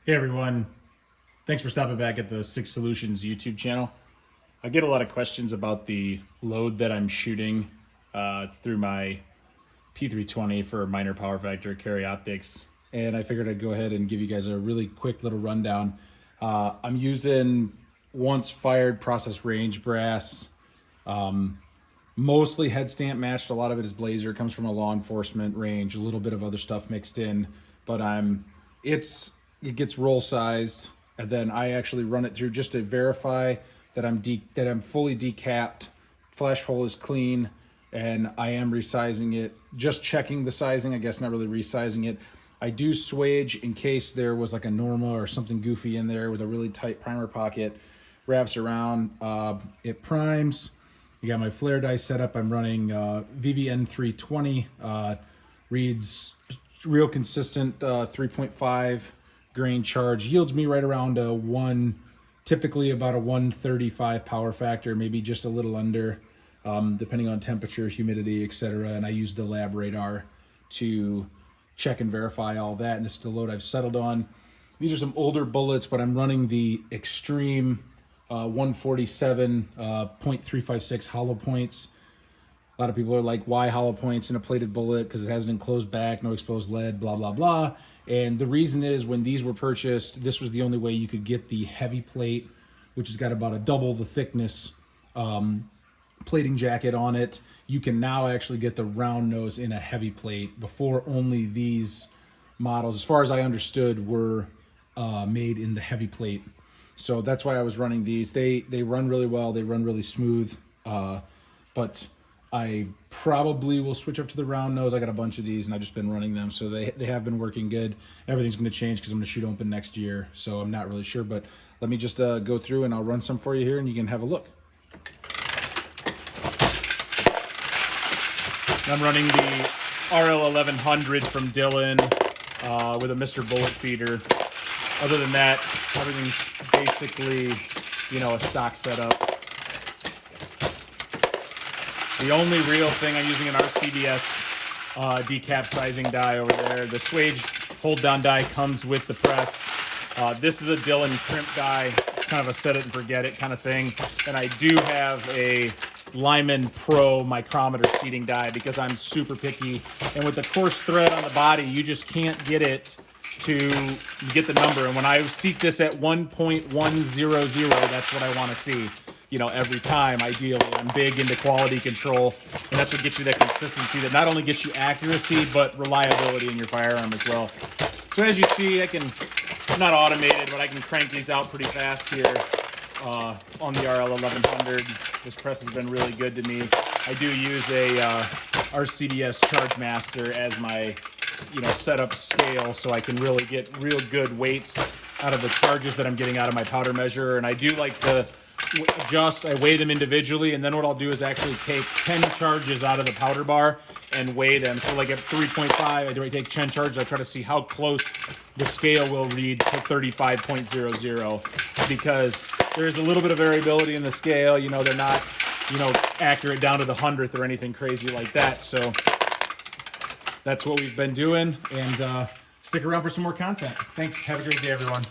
Hey everyone, thanks for stopping back at the Six Solutions YouTube channel. I get a lot of questions about the load that I'm shooting through my P320 for minor power factor carry optics, and I figured I'd go ahead and give you guys a really quick little rundown. I'm using once fired process range brass, mostly head stamp matched. A lot of it is Blazer, comes from a law enforcement range, a little bit of other stuff mixed in, but it gets roll sized, and then I actually run it through just to verify that I'm fully decapped, flash hole is clean, and I am resizing it. Just checking the sizing, I guess, not really resizing it. I do swage in case there was like a normal or something goofy in there with a really tight primer pocket. Wraps around, it primes. You got my flare die set up. I'm running VVN 320, reads real consistent 3.5 grain charge, yields me right around typically about a 135 power factor, maybe just a little under, depending on temperature, humidity, etc. And I use the lab radar to check and verify all that. And this is the load I've settled on. These are some older bullets, but I'm running the Extreme 147 .356 hollow points. A lot of people are like, why hollow points in a plated bullet? Because it has an enclosed back, no exposed lead, blah, blah, blah. And the reason is when these were purchased, this was the only way you could get the heavy plate, which has got about a double the thickness plating jacket on it. You can now actually get the round nose in a heavy plate. Before, only these models, as far as I understood, were made in the heavy plate. So that's why I was running these. They run really well. They run really smooth. But I probably will switch up to the round nose. I got a bunch of these and I've just been running them. So they have been working good. Everything's going to change because I'm going to shoot open next year. So I'm not really sure, but let me just go through and I'll run some for you here and you can have a look. I'm running the RL1100 from Dillion with a Mr. Bullet feeder. Other than that, everything's basically, a stock setup. The only real thing, I'm using an RCBS decap sizing die over there. The swage hold down die comes with the press. This is a Dillion crimp die, kind of a set it and forget it kind of thing. And I do have a Lyman Pro micrometer seating die because I'm super picky. And with the coarse thread on the body, you just can't get it to get the number. And when I seat this at 1.100, that's what I want to see. Every time, ideally. I'm big into quality control, and that's what gets you that consistency that not only gets you accuracy, but reliability in your firearm as well. So as you see, I'm not automated, but I can crank these out pretty fast here on the RL1100. This press has been really good to me. I do use a RCDS Charge Master as my setup scale, so I can really get real good weights out of the charges that I'm getting out of my powder measure. And I do like to I weigh them individually, and then what I'll do is actually take 10 charges out of the powder bar and weigh them. So like at 3.5, I take 10 charges. I try to see how close the scale will read to 35.00 because there's a little bit of variability in the scale. They're not, accurate down to the 100th or anything crazy like that. So that's what we've been doing, and stick around for some more content. Thanks. Have a great day, everyone.